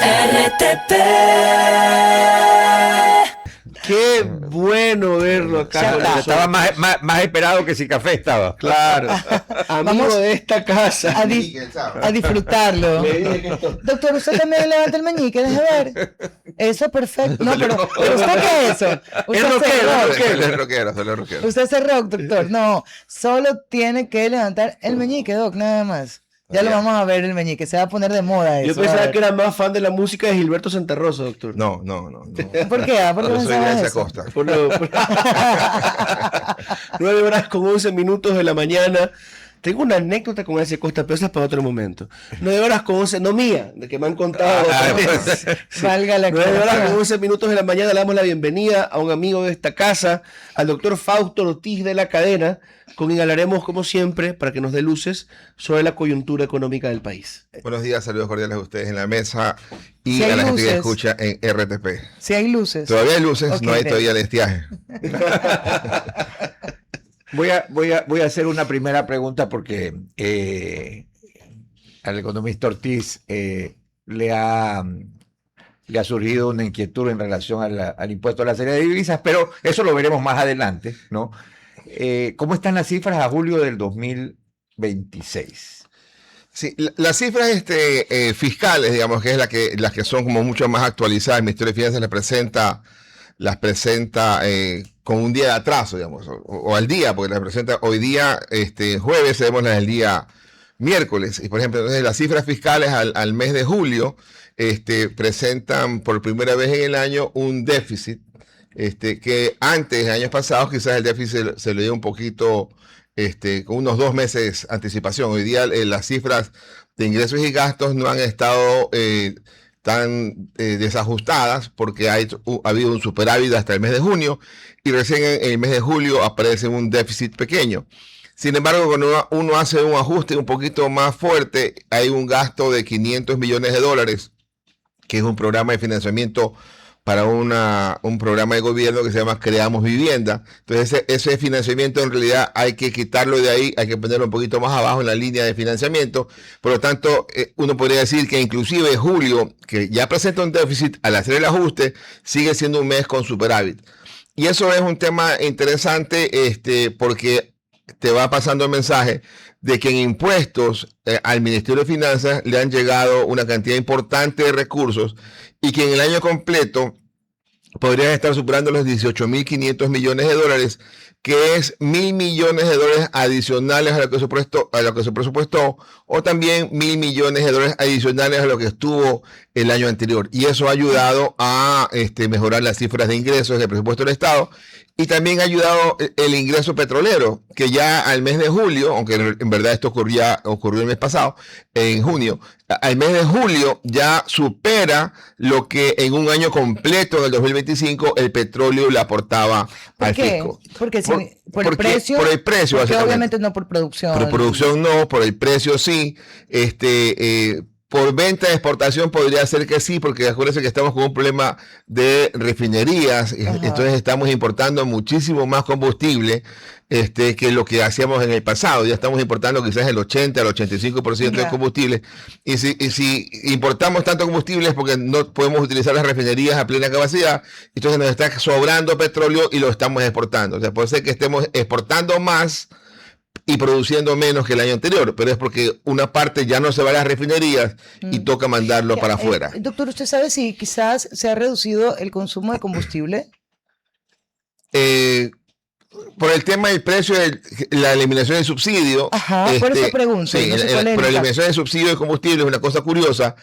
RTP. Qué bueno verlo acá. Estaba más esperado que si café estaba. Claro. Amigo Vamos de esta casa. a disfrutarlo. Doctor, usted también levanta el meñique, deje ver. Eso es perfecto. No, pero ¿usted qué es eso? Usted hace rock. Usted hace rock, doctor. No, solo tiene que levantar el meñique, doc, nada más. Ya lo vamos a ver el meñique, se va a poner de moda eso. Yo pensaba que era más fan de la música de Gilberto Santa Rosa, doctor. No. ¿Por qué? ¿Por qué Yo soy pensaba Gracia eso? Costa. 9:11 de la mañana. Tengo una anécdota con Gracia Costa, pero esa es para otro momento. 9:11, no mía, de que me han contado. Valga la 9:11 de la mañana, le damos la bienvenida a un amigo de esta casa, al doctor Fausto Ortiz de la Cadena, con quien hablaremos, como siempre, para que nos dé luces sobre la coyuntura económica del país. Buenos días, saludos cordiales a ustedes en la mesa y Si a hay la gente que luces. escucha en RTP. Si hay luces. Todavía hay luces, Ok, no hay de- todavía el estiaje. Voy a hacer una primera pregunta porque al economista Ortiz le ha surgido una inquietud en relación al impuesto a la serie de divisas, pero eso lo veremos más adelante, ¿no? ¿Cómo están las cifras a julio del 2026? Sí, las cifras fiscales, digamos, que es las que son como mucho más actualizadas, el Ministerio de Finanzas las presenta con un día de atraso, digamos, o al día, porque las presenta hoy día, jueves, tenemos las del día miércoles. Y por ejemplo, entonces las cifras fiscales al mes de julio presentan por primera vez en el año un déficit, que antes, en años pasados, quizás el déficit se le dio un poquito, con unos 2 meses anticipación. Hoy día las cifras de ingresos y gastos no han estado tan desajustadas porque ha habido un superávit hasta el mes de junio y recién en el mes de julio aparece un déficit pequeño. Sin embargo, cuando uno hace un ajuste un poquito más fuerte, hay un gasto de $500 millones, que es un programa de financiamiento para un programa de gobierno que se llama Creamos Vivienda. Entonces ese financiamiento en realidad hay que quitarlo de ahí, hay que ponerlo un poquito más abajo en la línea de financiamiento. Por lo tanto, uno podría decir que inclusive julio, que ya presenta un déficit, al hacer el ajuste, sigue siendo un mes con superávit. Y eso es un tema interesante porque te va pasando el mensaje de que en impuestos al Ministerio de Finanzas le han llegado una cantidad importante de recursos y que en el año completo podrían estar superando los $18.500 millones, que es $1.000 millones adicionales a lo que se presupuestó, o también $1.000 millones adicionales a lo que estuvo el año anterior. Y eso ha ayudado a mejorar las cifras de ingresos del presupuesto del Estado. Y también ha ayudado el ingreso petrolero, que ya al mes de julio, aunque en verdad esto ocurrió el mes pasado, en junio, al mes de julio ya supera lo que en un año completo, en el 2025, el petróleo le aportaba al fisco. Por el precio. Por el precio, porque básicamente. obviamente no por producción. Por producción no, por el precio sí. Por venta de exportación podría ser que sí, porque acuérdense que estamos con un problema de refinerías, entonces estamos importando muchísimo más combustible que lo que hacíamos en el pasado. Ya estamos importando quizás el 80 al 85% de combustible. Y si importamos tanto combustible es porque no podemos utilizar las refinerías a plena capacidad, entonces nos está sobrando petróleo y lo estamos exportando. O sea, puede ser que estemos exportando más y produciendo menos que el año anterior, pero es porque una parte ya no se va a las refinerías y toca mandarlo para afuera. Doctor, ¿usted sabe si quizás se ha reducido el consumo de combustible? Por el tema del precio de la eliminación del subsidio. Ajá, por eso pregunto. Sí, no sé cuál es por la el eliminación del subsidio de combustible es una cosa curiosa.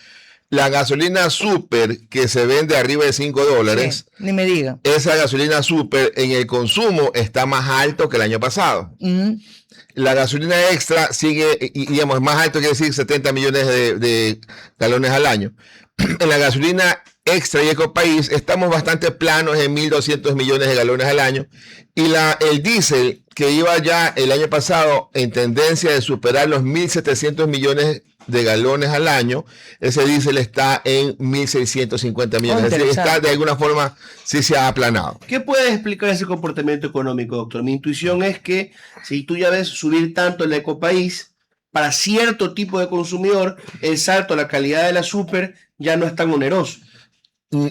La gasolina super que se vende arriba de $5, Sí, ni me diga. esa gasolina super en el consumo está más alto que el año pasado. La gasolina extra sigue, y digamos, más alto, quiere decir 70 millones de galones al año. En la gasolina extra y Ecopaís estamos bastante planos en 1.200 millones de galones al año. Y el diésel, que iba ya el año pasado en tendencia de superar los 1.700 millones de galones al año, ese diésel está en 1.650 millones. Es decir, está de alguna forma, sí se ha aplanado. ¿Qué puede explicar ese comportamiento económico, doctor? Mi intuición es que si tú ya ves subir tanto el Ecopaís, para cierto tipo de consumidor, el salto a la calidad de la super ya no es tan oneroso.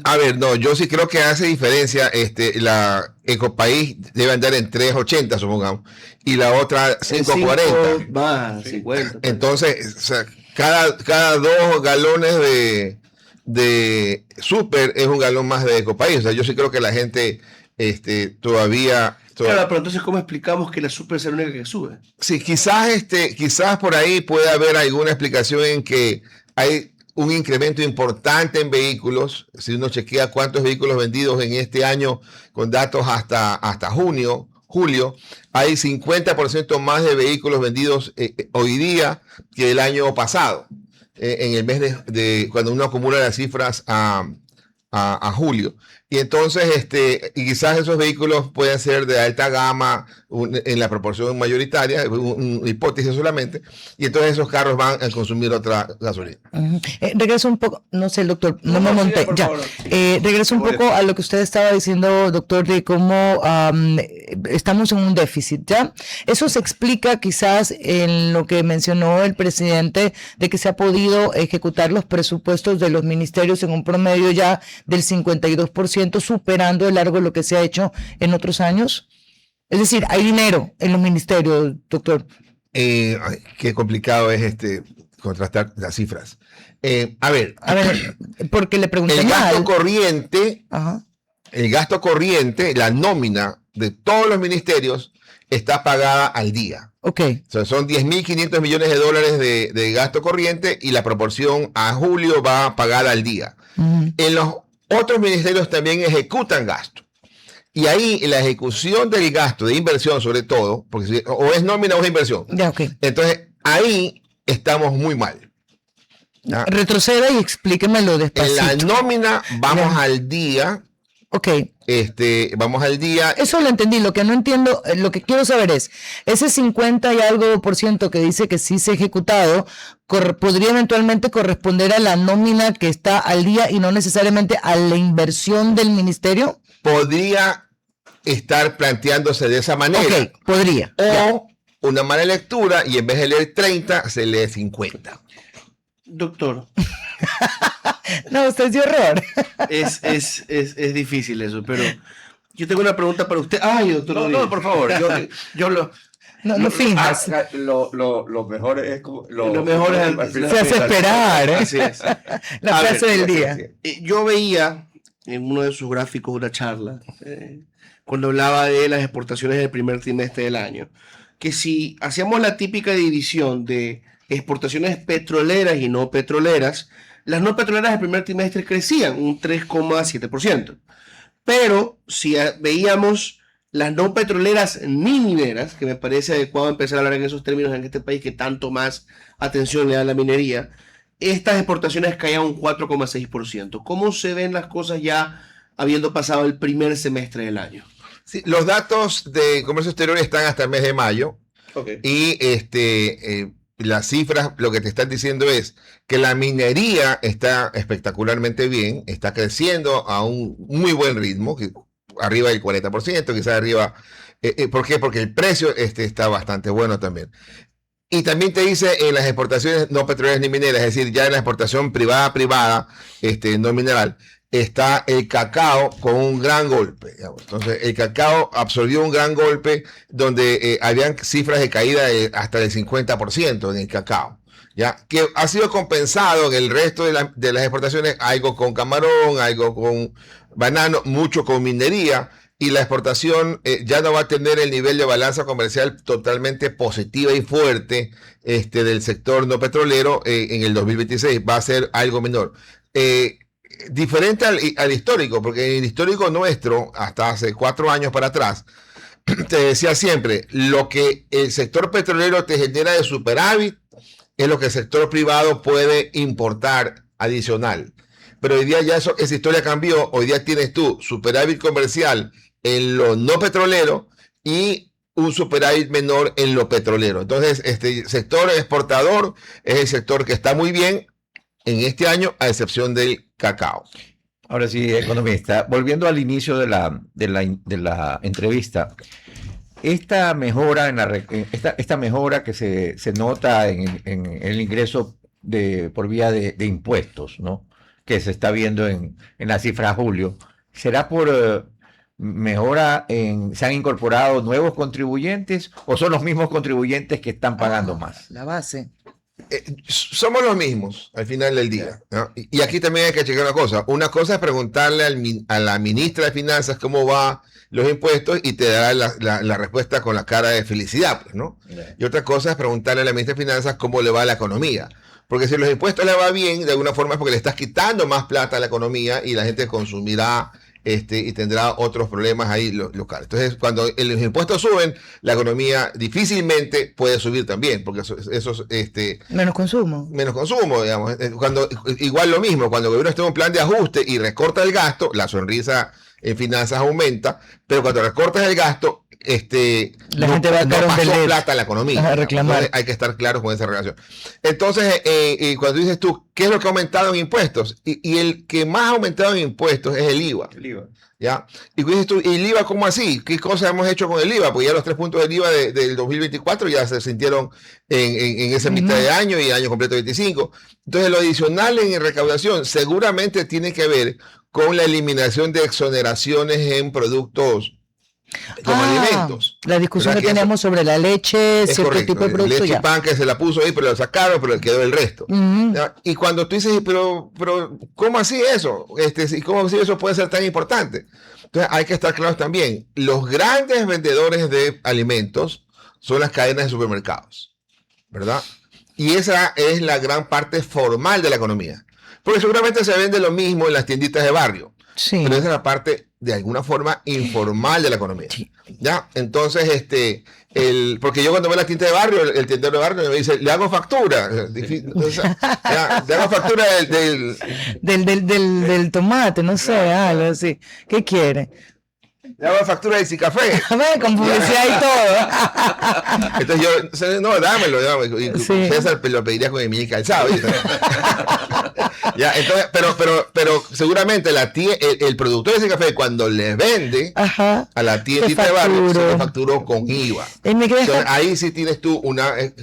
A ver, no, yo sí creo que hace diferencia. La Ecopaís debe andar en 3.80, supongamos, y la otra 5.40. Más, 50. Entonces, o sea, cada 2 galones de super es un galón más de Ecopaís. O sea, yo sí creo que la gente todavía. Claro, pero entonces, ¿cómo explicamos que la super es la única que sube? Sí, quizás por ahí puede haber alguna explicación en que hay un incremento importante en vehículos. Si uno chequea cuántos vehículos vendidos en este año con datos hasta julio, hay 50% más de vehículos vendidos hoy día que el año pasado, en el mes de cuando uno acumula las cifras a julio. Y entonces, y quizás esos vehículos pueden ser de alta gama en la proporción mayoritaria, una hipótesis solamente, y entonces esos carros van a consumir otra gasolina. Regreso un poco, no sé, doctor, no me monté, ya. Regreso un poco a lo que usted estaba diciendo, doctor, de cómo estamos en un déficit, ¿ya? Eso se explica quizás en lo que mencionó el presidente, de que se ha podido ejecutar los presupuestos de los ministerios en un promedio ya del 52%, superando de largo lo que se ha hecho en otros años. Es decir, hay dinero en los ministerios, doctor. Qué complicado es contrastar las cifras. A ver, porque le pregunté el gasto mal. corriente, el gasto corriente, la nómina de todos los ministerios está pagada al día. Ok. O sea, son 10.500 millones de dólares de gasto corriente y la proporción a julio va pagada al día. En los otros ministerios también ejecutan gasto. Y ahí la ejecución del gasto de inversión, sobre todo, porque o es nómina o es inversión. Ya, okay. Entonces, ahí estamos muy mal. ¿Ya? Retroceda y explíquemelo despacito. En la nómina vamos al día. Ok. Vamos al día. Eso lo entendí. Lo que no entiendo, lo que quiero saber es, ese 50 y algo % que dice que sí se ha ejecutado, podría eventualmente corresponder a la nómina que está al día y no necesariamente a la inversión del ministerio. Podría estar planteándose de esa manera. Ok, podría. O una mala lectura y en vez de leer 30, se lee 50. Doctor. No, usted dio error. Es difícil eso, pero yo tengo una pregunta para usted. Ay, doctor. No, por favor. Yo lo... No finjas. Lo mejor es como... Lo mejor es... Se hace esperar, ¿eh? Así es. La frase del día. Yo veía en uno de sus gráficos una charla cuando hablaba de las exportaciones del primer trimestre del año, que si hacíamos la típica división de exportaciones petroleras y no petroleras, las no petroleras del primer trimestre crecían un 3,7%. Pero si veíamos las no petroleras ni mineras, que me parece adecuado empezar a hablar en esos términos en este país que tanto más atención le da a la minería, estas exportaciones caían un 4,6%. ¿Cómo se ven las cosas ya habiendo pasado el primer semestre del año? Sí, los datos de comercio exterior están hasta el mes de mayo. Okay. Y las cifras, lo que te están diciendo es que la minería está espectacularmente bien, está creciendo a un muy buen ritmo, arriba del 40%, quizás arriba. ¿Por qué? Porque el precio está bastante bueno también. Y también te dice en las exportaciones no petroleras ni mineras, es decir, ya en la exportación privada, no mineral, está el cacao con un gran golpe. Digamos. Entonces, el cacao absorbió un gran golpe donde habían cifras de caída hasta del 50% en el cacao. ¿Ya? Que ha sido compensado en el resto de las exportaciones, algo con camarón, algo con banano, mucho con minería. Y la exportación ya no va a tener el nivel de balanza comercial totalmente positiva y fuerte del sector no petrolero en el 2026. Va a ser algo menor. Diferente al histórico, porque en el histórico nuestro, hasta hace 4 años para atrás, te decía siempre, lo que el sector petrolero te genera de superávit es lo que el sector privado puede importar adicional. Pero hoy día ya esa historia cambió. Hoy día tienes tú superávit comercial en lo no petrolero y un superávit menor en lo petrolero. Entonces, este sector exportador es el sector que está muy bien en este año, a excepción del cacao. Ahora sí, economista, volviendo al inicio de la entrevista, esta mejora esta mejora que se nota en el ingreso por vía de impuestos, ¿no? Que se está viendo en la cifra julio, ¿será por mejora se han incorporado nuevos contribuyentes o son los mismos contribuyentes que están pagando más? La base. Somos los mismos al final del día, ¿no? Y aquí también hay que checar una cosa. Una cosa es preguntarle a la ministra de Finanzas cómo va los impuestos y te dará la respuesta con la cara de felicidad, pues, ¿no? Y otra cosa es preguntarle a la ministra de Finanzas cómo le va a la economía. Porque si los impuestos le va bien, de alguna forma es porque le estás quitando más plata a la economía y la gente consumirá y tendrá otros problemas ahí locales. Entonces, cuando los impuestos suben, la economía difícilmente puede subir también, porque eso menos consumo. Menos consumo, digamos. Igual lo mismo, cuando el gobierno está en un plan de ajuste y recorta el gasto, la sonrisa en finanzas aumenta, pero cuando recortas el gasto, la gente va a no pasó plata a la economía. A reclamar. Entonces, hay que estar claros con esa relación. Entonces, cuando dices tú, ¿qué es lo que ha aumentado en impuestos? Y el que más ha aumentado en impuestos es el IVA. El IVA. ¿Ya? Y dices tú, ¿y el IVA cómo así? ¿Qué cosas hemos hecho con el IVA? Pues ya los 3 puntos del IVA del 2024 ya se sintieron en esa mitad de año y el año completo 25. Entonces, lo adicional en recaudación seguramente tiene que ver con la eliminación de exoneraciones en productos como alimentos. La discusión que eso tenemos sobre la leche, es cierto correcto. tipo de productos. Leche y pan que se la puso ahí, pero lo sacaron, pero le quedó el resto. ¿Ya? Y cuando tú dices, pero ¿cómo así eso? ¿Y cómo así eso puede ser tan importante? Entonces hay que estar claros también. Los grandes vendedores de alimentos son las cadenas de supermercados, ¿verdad? Y esa es la gran parte formal de la economía. Porque seguramente se vende lo mismo en las tienditas de barrio. Sí. Pero esa es la parte de alguna forma informal de la economía. Sí. ¿Ya? Entonces, porque yo cuando voy a la tienda de barrio, el tiendero de barrio me dice, le hago factura. Entonces, le hago factura del tomate, no sé, algo así. ¿Qué quiere? Le hago factura de Cicafé. A ver, con publicidad y todo. Entonces yo, no, dámelo. Y Sí. César lo pediría con mi calzado. Ya, entonces, pero seguramente el productor de ese café, cuando le vende a la tiendita de barrio, se le facturó con IVA. Entonces, ahí sí tienes tú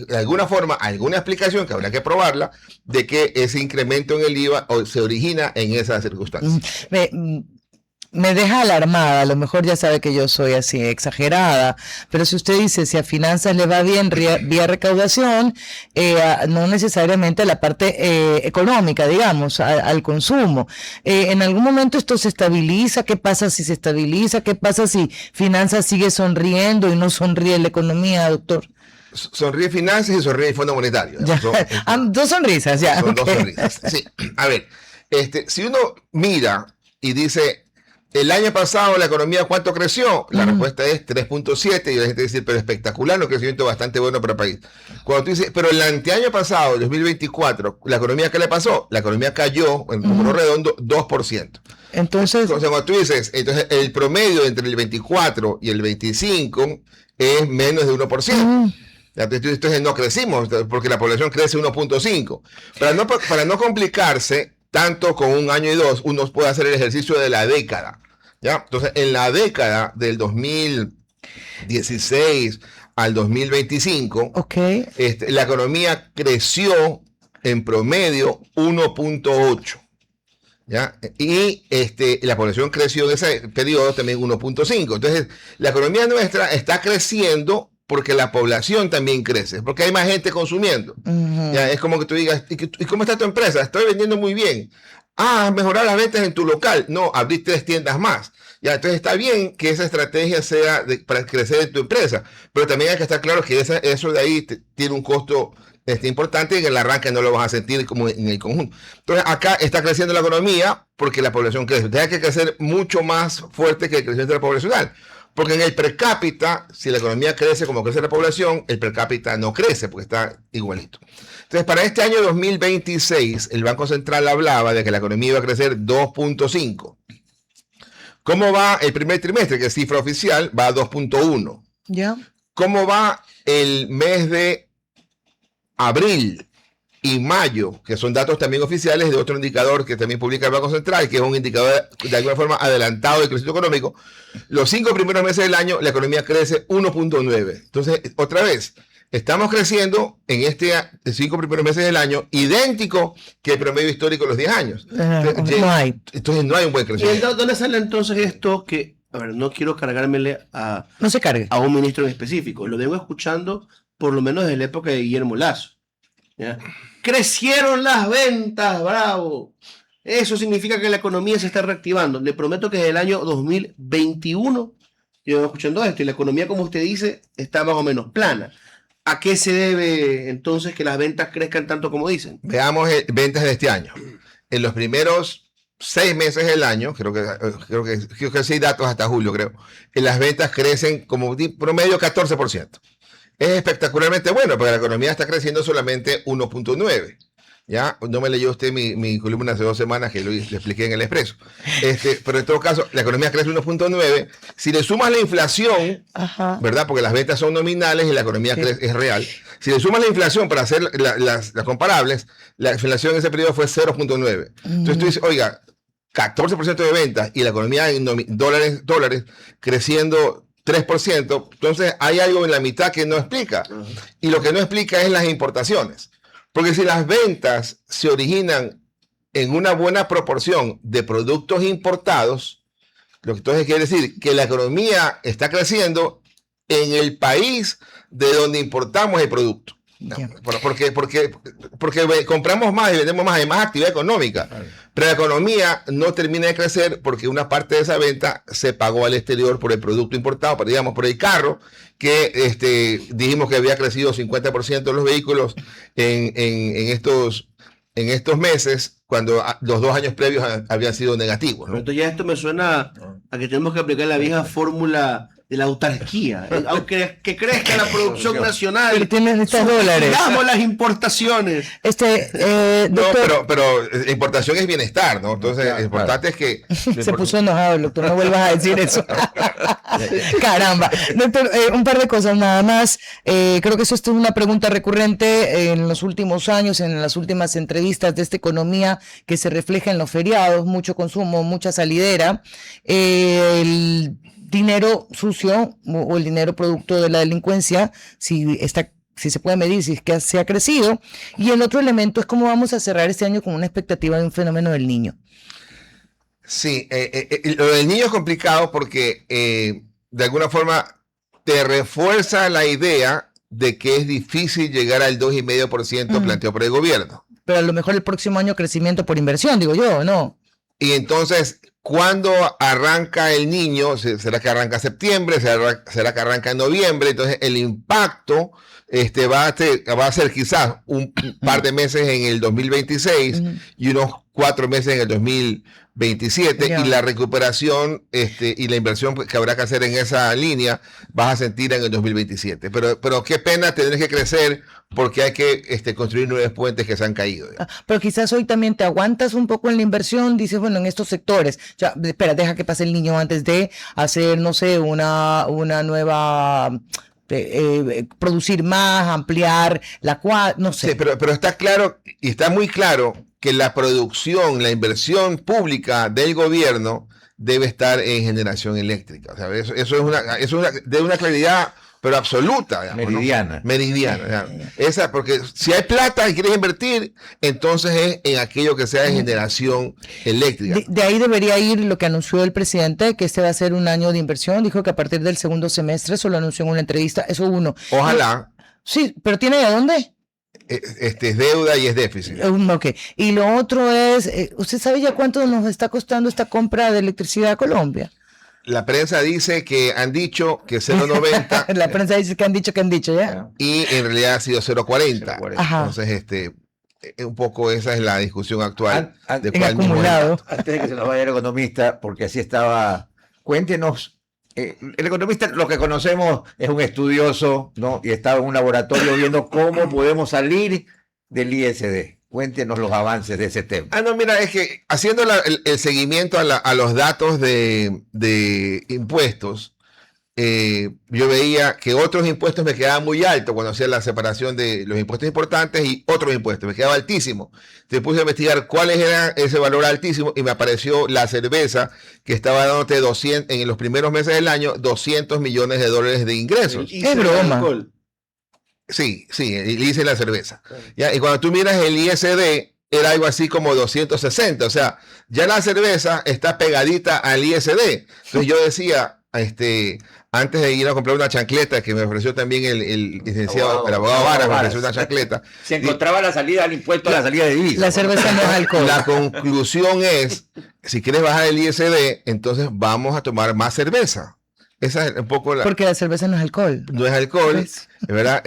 de alguna forma, alguna explicación que habrá que probarla de que ese incremento en el IVA se origina en esas circunstancias. Me deja alarmada, a lo mejor ya sabe que yo soy así exagerada, pero si usted dice si a finanzas le va bien vía recaudación, no necesariamente a la parte económica, digamos, al consumo. En algún momento esto se estabiliza. ¿Qué pasa si se estabiliza? ¿Qué pasa si finanzas sigue sonriendo y no sonríe la economía, doctor? Sonríe finanzas y sonríe el Fondo Monetario. Dos sonrisas, ya. Son Okay. dos sonrisas. Sí. A ver, si uno mira y dice, el año pasado la economía ¿cuánto creció? La respuesta es 3.7 y la gente dice, pero espectacular, un crecimiento bastante bueno para el país. Cuando tú dices, pero el anteaño pasado, el 2024, ¿la economía qué le pasó? La economía cayó, en número redondo, 2%. Entonces, cuando tú dices, el promedio entre el 24 y el 25 es menos de 1%. Entonces no crecimos, porque la población crece 1.5. Para no complicarse tanto con un año y dos, uno puede hacer el ejercicio de la década. ¿Ya? Entonces, en la década del 2016 al 2025, la economía creció en promedio 1.8. ¿Ya? Y la población creció en ese periodo también 1.5. Entonces, la economía nuestra está creciendo porque la población también crece, porque hay más gente consumiendo. ¿Ya? Es como que tú digas, ¿y cómo está tu empresa? Estoy vendiendo muy bien. Mejorar las ventas en tu local. No, abrí 3 tiendas más. Ya, entonces está bien que esa estrategia sea para crecer en tu empresa, pero también hay que estar claro que eso de ahí tiene un costo importante y en el arranque no lo vas a sentir como en el conjunto. Entonces acá está creciendo la economía porque la población crece. Entonces hay que crecer mucho más fuerte que el crecimiento poblacional. Porque en el per cápita, si la economía crece como crece la población, el per cápita no crece porque está igualito. Entonces, para este año 2026, el Banco Central hablaba de que la economía iba a crecer 2.5. ¿Cómo va el primer trimestre, que es cifra oficial? Va a 2.1. ¿Ya? ¿Cómo va el mes de abril? y mayo, que son datos también oficiales de otro indicador que también publica el Banco Central, que es un indicador de alguna forma adelantado del crecimiento económico, los 5 primeros meses del año la economía crece 1.9. Entonces, otra vez, estamos creciendo en este 5 primeros meses del año idéntico que el promedio histórico de los 10 años. Entonces no hay un buen crecimiento. ¿Y dónde sale entonces esto que, a ver, no quiero cargármele no se cargue a un ministro en específico? Lo vengo escuchando por lo menos desde la época de Guillermo Lasso. ¿Ya? Crecieron las ventas, bravo. Eso significa que la economía se está reactivando. Le prometo que desde el año 2021 yo vengo escuchando esto y la economía, como usted dice, está más o menos plana. ¿A qué se debe entonces que las ventas crezcan tanto como dicen? Veamos ventas de este año. En los primeros 6 meses del año, creo que 6 datos hasta julio, creo, las ventas crecen como promedio 14%. Es espectacularmente bueno, porque la economía está creciendo solamente 1.9. ¿Ya? No me leyó usted mi columna hace 2 semanas que le expliqué en el Expreso. Pero en todo caso, la economía crece 1.9. Si le sumas la inflación, ¿verdad? Porque las ventas son nominales y la economía es real. Si le sumas la inflación para hacer las comparables, la inflación en ese periodo fue 0.9. Entonces tú dices, oiga, 14% de ventas y la economía en dólares creciendo 3%, entonces hay algo en la mitad que no explica. Y lo que no explica es las importaciones. Porque si las ventas se originan en una buena proporción de productos importados, lo que entonces quiere decir que la economía está creciendo en el país de donde importamos el producto. No, porque compramos más y vendemos más, hay más actividad económica. Pero la economía no termina de crecer porque una parte de esa venta se pagó al exterior por el producto importado, digamos, por el carro, que dijimos que había crecido 50% de los vehículos en estos meses, cuando los 2 años previos habían sido negativos, ¿no? Entonces ya esto me suena a que tenemos que aplicar la vieja fórmula de la autarquía. Aunque que crezca la producción nacional, subsidiamos las importaciones. Pero importación es bienestar, ¿no? Entonces, lo importante es que... Se puso enojado, doctor, no vuelvas a decir eso. Caramba. Doctor, un par de cosas nada más. Creo que eso es una pregunta recurrente en los últimos años, en las últimas entrevistas de esta economía que se refleja en los feriados, mucho consumo, mucha salidera. El dinero sucio o el dinero producto de la delincuencia, si se puede medir, si es que se ha crecido. Y el otro elemento es cómo vamos a cerrar este año con una expectativa de un fenómeno del Niño. Sí, lo del niño es complicado porque de alguna forma te refuerza la idea de que es difícil llegar al 2,5% planteado por el gobierno. Pero a lo mejor el próximo año crecimiento por inversión, digo yo, ¿no? Y entonces, ¿cuándo arranca el niño? ¿Será que arranca en septiembre? ¿Será que arranca en noviembre? Entonces, el impacto va a ser quizás un par de meses en el 2026 y unos 4 meses en el 2027. Y la recuperación y la inversión que habrá que hacer en esa línea vas a sentir en el 2027. Pero qué pena tener que crecer porque hay que construir nuevos puentes que se han caído. Pero quizás hoy también te aguantas un poco en la inversión, dices, bueno, en estos sectores, ya, espera, deja que pase el niño antes de hacer, no sé, una nueva... producir más, ampliar no sé. Sí, pero está claro, y está muy claro, que la producción, la inversión pública del gobierno debe estar en generación eléctrica. O sea, eso es de una claridad, pero absoluta. Digamos, meridiana. ¿no? Meridiana. Porque si hay plata y quieres invertir, entonces es en aquello que sea de generación eléctrica. De ahí debería ir lo que anunció el presidente, que este va a ser un año de inversión. Dijo que a partir del segundo semestre, eso lo anunció en una entrevista. Eso uno. Ojalá. Sí, pero ¿tiene de dónde? Es deuda y es déficit. Okay. Y lo otro es, ¿usted sabe ya cuánto nos está costando esta compra de electricidad a Colombia? La prensa dice que han dicho que 0.90. La prensa dice que han dicho, ¿ya? Y en realidad ha sido 0.40. Entonces, un poco esa es la discusión actual. Antes de que se nos vaya el economista, porque así estaba. Cuéntenos. El economista, lo que conocemos, es un estudioso, ¿no? Y estaba en un laboratorio viendo cómo podemos salir del ISD. Cuéntenos los avances de ese tema. No, mira, es que haciendo el seguimiento a los datos de impuestos, yo veía que otros impuestos me quedaban muy altos cuando hacía la separación de los impuestos importantes y otros impuestos, me quedaba altísimo. Entonces puse a investigar cuáles eran ese valor altísimo y me apareció la cerveza que estaba dándote 200, en los primeros meses del año, $200 millones de ingresos. Es broma. Sí, y hice la cerveza. ¿Ya? Y cuando tú miras el ISD, era algo así como 260, o sea, ya la cerveza está pegadita al ISD. Entonces yo decía, antes de ir a comprar una chancleta, que me ofreció también el licenciado, el abogado Vara, me ofreció una chancleta. Se encontraba la salida al impuesto a la salida de divisas. La cerveza no es alcohol. La conclusión es, si quieres bajar el ISD, entonces vamos a tomar más cerveza. Esa es un poco la... Porque la cerveza no es alcohol. No es alcohol, ¿verdad?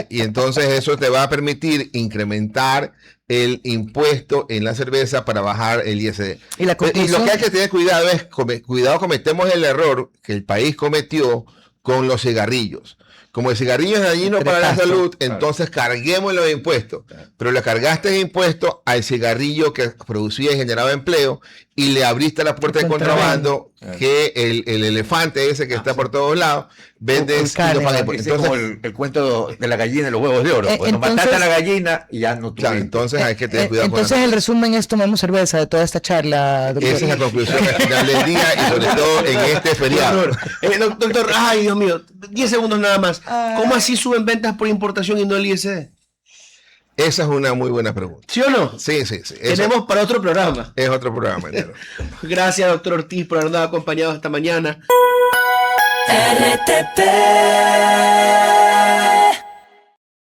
Y entonces eso te va a permitir incrementar el impuesto en la cerveza para bajar el ISD. Y lo que hay que tener cuidado es, cometemos el error que el país cometió con los cigarrillos. Como el cigarrillo es dañino para la salud, entonces carguemos los impuestos. Pero le cargaste el impuesto al cigarrillo que producía y generaba empleo y le abriste la puerta de contrabando que el elefante ese que está por todos lados vende y no paga impuestos. Entonces, como el cuento de la gallina y los huevos de oro. Cuando mataste a la gallina y ya no claro, entonces hay que tener cuidado entonces el resumen es tomemos cerveza de toda esta charla, doctor. Esa es la conclusión al final del día y sobre todo en este feriado. Doctor, ay Dios mío, 10 segundos nada más. ¿Cómo así suben ventas por importación y no el ISD? Esa es una muy buena pregunta. ¿Sí o no? Sí. Tenemos para otro programa. Es otro programa. Gracias, doctor Ortiz, por habernos acompañado esta mañana. RTP